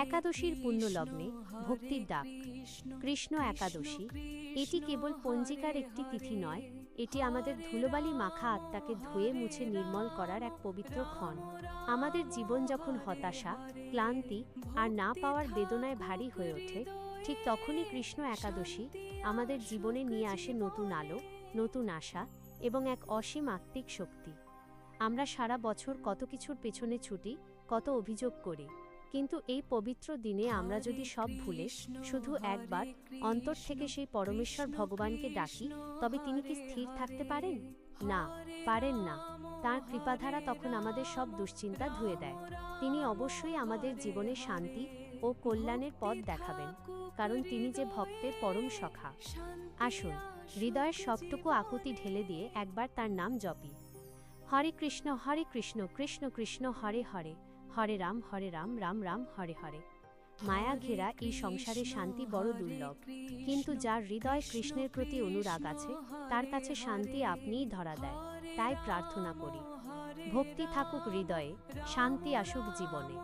একাদশীর পুণ্যলগ্নে ভক্তির ডাক। কৃষ্ণ একাদশী এটি কেবল পঞ্জিকার একটি তিথি নয়, এটি আমাদের ধুলোবালি মাখা আত্মাকে ধুয়ে মুছে নির্মল করার এক পবিত্র ক্ষণ। আমাদের জীবন যখন হতাশা, ক্লান্তি আর না পাওয়ার বেদনায় ভারী হয়ে ওঠে, ঠিক তখনই কৃষ্ণ একাদশী আমাদের জীবনে নিয়ে আসে নতুন আলো, নতুন আশা এবং এক অসীম আত্মিক শক্তি। আমরা সারা বছর কত কিছুর পেছনে ছুটি, কত অভিযোগ করি, কিন্তু এই পবিত্র দিনে আমরা যদি সব ভুলে শুধু একবার অন্তর থেকে সেই পরমেশ্বর ভগবানকে ডাকি, তবে তিনি কি স্থির থাকতে পারেন? না, পারেন না। তাঁর কৃপাধারা তখন আমাদের সব দুশ্চিন্তা ধুয়ে দেয়। তিনি অবশ্যই আমাদের জীবনে শান্তি ও কল্যাণের পথ দেখাবেন, কারণ তিনি যে ভক্তের পরম সখা। আসুন হৃদয়ের সবটুকু আকুতি ঢেলে দিয়ে একবার তার নাম জপি। হরে কৃষ্ণ কৃষ্ণ কৃষ্ণ হরে হরে, হরে রাম রাম রাম হরে হরে। মায়া ঘেরা এই সংসারে শান্তি বড় দুর্লভ, কিন্তু যার হৃদয় কৃষ্ণের প্রতি অনুরাগ আছে, তার কাছে শান্তি আপনিই ধরা দেয়। তাই প্রার্থনা করি, ভক্তি থাকুক হৃদয়ে, শান্তি আসুক জীবনে।